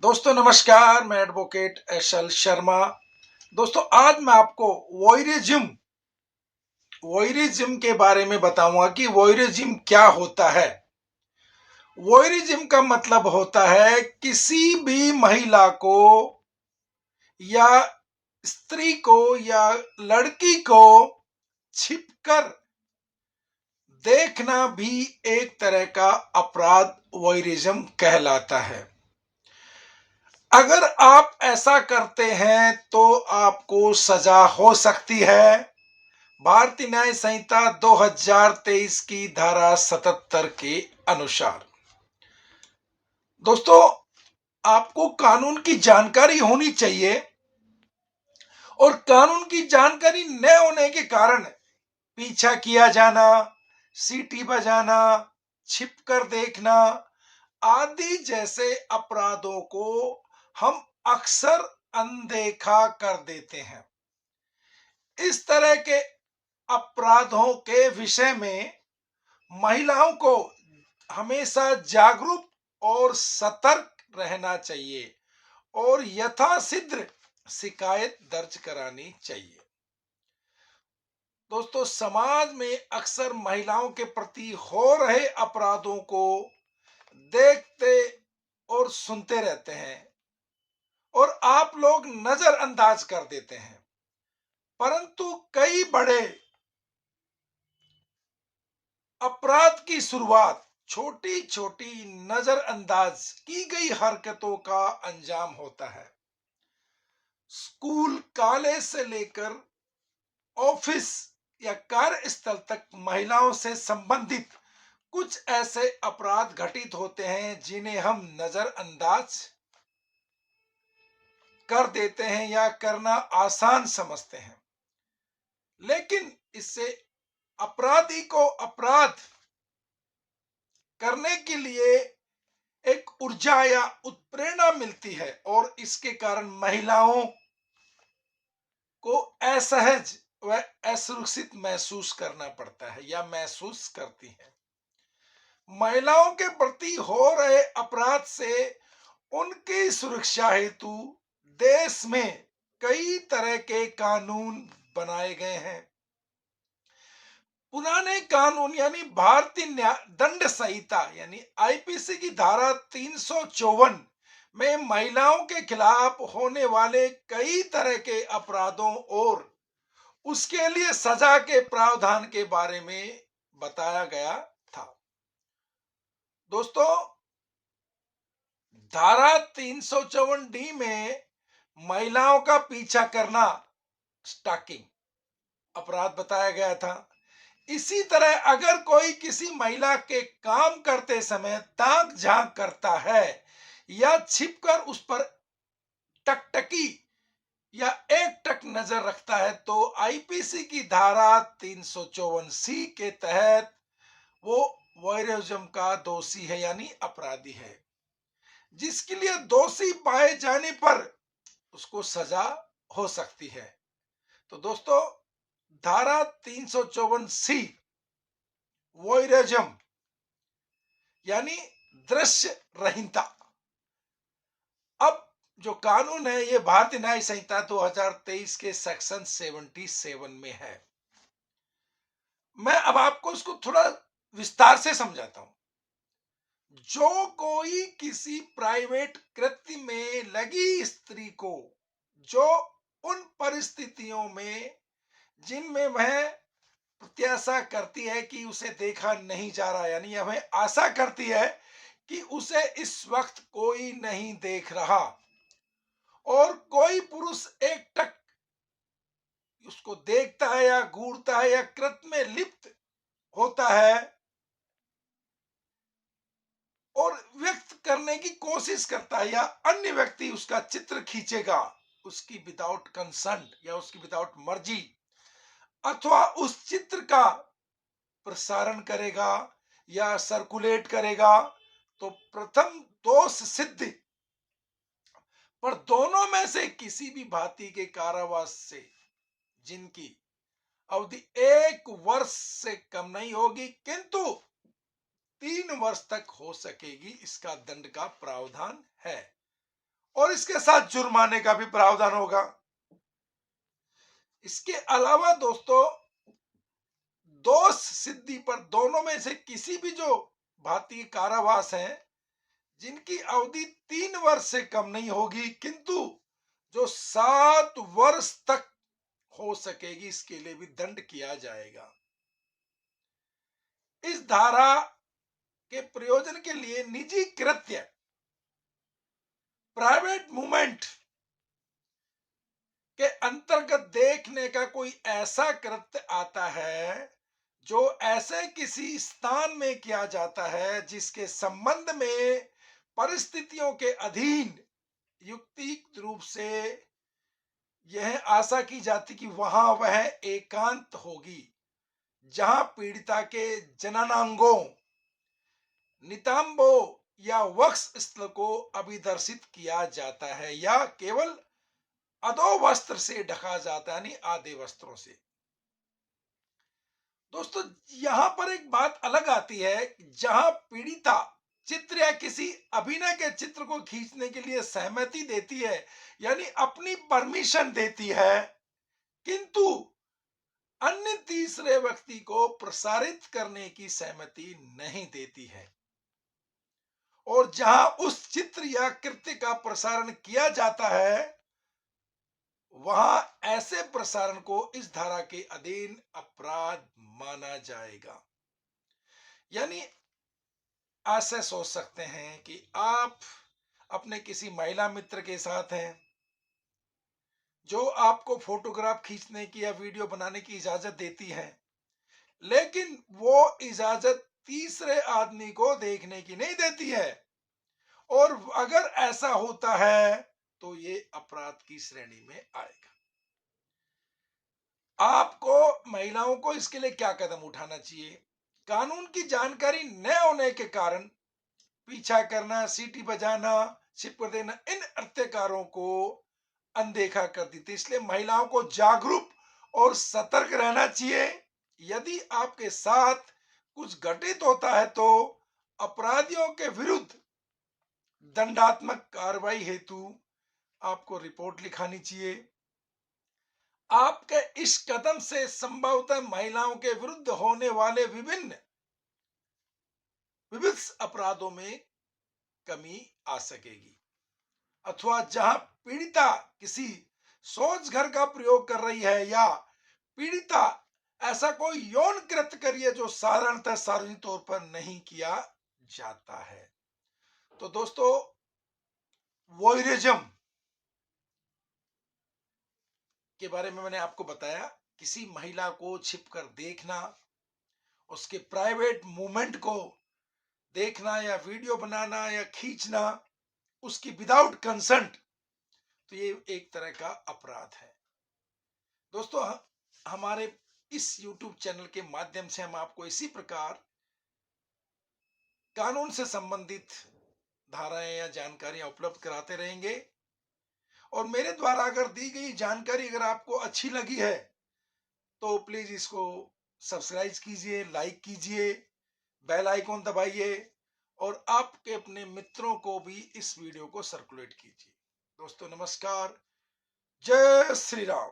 दोस्तों नमस्कार, मैं एडवोकेट एशल शर्मा। दोस्तों आज मैं आपको वॉयरिज्म वॉयरिज्म के बारे में बताऊंगा कि वॉयरिज्म क्या होता है। वॉयरिज्म का मतलब होता है किसी भी महिला को या स्त्री को या लड़की को छिपकर देखना भी एक तरह का अपराध वॉयरिज्म कहलाता है। अगर आप ऐसा करते हैं तो आपको सजा हो सकती है। भारतीय न्याय संहिता 2023 की धारा 77 के अनुसार। दोस्तों, आपको कानून की जानकारी होनी चाहिए और कानून की जानकारी न होने के कारण पीछा किया जाना, सीटी बजाना, छिपकर देखना आदि जैसे अपराधों को हम अक्सर अनदेखा कर देते हैं। इस तरह के अपराधों के विषय में महिलाओं को हमेशा जागरूक और सतर्क रहना चाहिए और यथाशीघ्र शिकायत दर्ज करानी चाहिए। दोस्तों, समाज में अक्सर महिलाओं के प्रति हो रहे अपराधों को देखते और सुनते रहते हैं और आप लोग नजरअंदाज कर देते हैं, परंतु कई बड़े अपराध की शुरुआत छोटी छोटी नजरअंदाज की गई हरकतों का अंजाम होता है। स्कूल, कॉलेज से लेकर ऑफिस या कार्यस्थल तक महिलाओं से संबंधित कुछ ऐसे अपराध घटित होते हैं जिन्हें हम नजरअंदाज कर देते हैं या करना आसान समझते हैं, लेकिन इससे अपराधी को अपराध करने के लिए एक ऊर्जा या उत्प्रेरणा मिलती है और इसके कारण महिलाओं को असहज व असुरक्षित महसूस करना पड़ता है या महसूस करती है। महिलाओं के प्रति हो रहे अपराध से उनकी सुरक्षा हेतु देश में कई तरह के कानून बनाए गए हैं। पुराने कानून यानी भारतीय दंड संहिता यानी आईपीसी की धारा 354 में महिलाओं के खिलाफ होने वाले कई तरह के अपराधों और उसके लिए सजा के प्रावधान के बारे में बताया गया था। दोस्तों, धारा 354 डी में महिलाओं का पीछा करना स्टॉकिंग अपराध बताया गया था। इसी तरह अगर कोई किसी महिला के काम करते समय ताक झांक करता है या छिपकर उस पर टकटकी या एक टक नजर रखता है तो आईपीसी की धारा 354 सी के तहत वो वॉयरिज्म का दोषी है यानी अपराधी है, जिसके लिए दोषी पाए जाने पर उसको सजा हो सकती है। तो दोस्तों, धारा 354 सी वॉयरिज्म यानी दृश्य रहीनता। अब जो कानून है ये भारतीय न्याय संहिता 2023 के सेक्शन 77 में है। मैं अब आपको इसको थोड़ा विस्तार से समझाता हूं। जो कोई किसी प्राइवेट कृत्य में लगी स्त्री को, जो उन परिस्थितियों में जिनमें वह प्रत्याशा करती है कि उसे देखा नहीं जा रहा, यानी वह आशा करती है कि उसे इस वक्त कोई नहीं देख रहा और कोई पुरुष एकटक उसको देखता है या घूरता है या कृत्य में लिप्त होता है और व्यक्त करने की कोशिश करता है या अन्य व्यक्ति उसका चित्र खींचेगा उसकी विदाउट कंसेंट या उसकी विदाउट मर्जी, अथवा उस चित्र का प्रसारण करेगा या सर्कुलेट करेगा, तो प्रथम दोष सिद्ध पर दोनों में से किसी भी भांति के कारावास से जिनकी अवधि 1 वर्ष से कम नहीं होगी किंतु 3 वर्ष तक हो सकेगी, इसका दंड का प्रावधान है। और इसके साथ जुर्माने का भी प्रावधान होगा। इसके अलावा दोस्तों, दोष सिद्धि पर दोनों में से किसी भी जो भारतीय कारावास हैं जिनकी अवधि 3 वर्ष से कम नहीं होगी, किंतु जो 7 वर्ष तक हो सकेगी, इसके लिए भी दंड किया जाएगा। इस धारा के प्रयोजन के लिए निजी कृत्य, प्राइवेट मूवमेंट के अंतर्गत देखने का कोई ऐसा कृत्य आता है जो ऐसे किसी स्थान में किया जाता है जिसके संबंध में परिस्थितियों के अधीन युक्तियुक्त रूप से यह आशा की जाती कि वहां वह एकांत होगी, जहां पीड़िता के जननांगों, नितंबों या वक्ष स्थल को अभिदर्शित किया जाता है या केवल अधो वस्त्र से ढका जाता है, यानी आधे वस्त्रों से। दोस्तों, यहां पर एक बात अलग आती है, जहां पीड़िता चित्र या किसी अभिनय के चित्र को खींचने के लिए सहमति देती है, यानी अपनी परमिशन देती है, किंतु अन्य तीसरे व्यक्ति को प्रसारित करने की सहमति नहीं देती है, और जहां उस चित्र या कृत्य का प्रसारण किया जाता है वहां ऐसे प्रसारण को इस धारा के अधीन अपराध माना जाएगा। यानी ऐसे सोच सकते हैं कि आप अपने किसी महिला मित्र के साथ हैं जो आपको फोटोग्राफ खींचने की या वीडियो बनाने की इजाजत देती है, लेकिन वो इजाजत तीसरे आदमी को देखने की नहीं देती है, और अगर ऐसा होता है तो ये अपराध की श्रेणी में आएगा। आपको महिलाओं को इसके लिए क्या कदम उठाना चाहिए? कानून की जानकारी न होने के कारण पीछा करना, सीटी बजाना, छिप कर देना, इन अत्याचारों को अनदेखा कर देते। इसलिए महिलाओं को जागरूक और सतर्क रहना चाहिए। यदि आपके साथ कुछ घटित होता है तो अपराधियों के विरुद्ध दंडात्मक कार्रवाई हेतु आपको रिपोर्ट लिखानी चाहिए। आपके इस कदम से संभवतः महिलाओं के विरुद्ध होने वाले विभिन्न विविध अपराधों में कमी आ सकेगी, अथवा जहां पीड़िता किसी शौच घर का प्रयोग कर रही है या पीड़िता ऐसा कोई यौन कृत्य करी है जो साधारणतः सार्वजनिक तौर पर नहीं किया जाता है। तो दोस्तों, वॉयरिज्म के बारे में मैंने आपको बताया। किसी महिला को छिपकर देखना, उसके प्राइवेट मूवमेंट को देखना या वीडियो बनाना या खींचना उसकी विदाउट कंसेंट, तो ये एक तरह का अपराध है। दोस्तों, हमारे इस YouTube चैनल के माध्यम से हम आपको इसी प्रकार कानून से संबंधित धाराएं या जानकारियां उपलब्ध कराते रहेंगे, और मेरे द्वारा अगर दी गई जानकारी अगर आपको अच्छी लगी है तो प्लीज इसको सब्सक्राइब कीजिए, लाइक कीजिए, बेल आइकॉन दबाइए, और आपके अपने मित्रों को भी इस वीडियो को सर्कुलेट कीजिए। दोस्तों नमस्कार, जय श्री राम।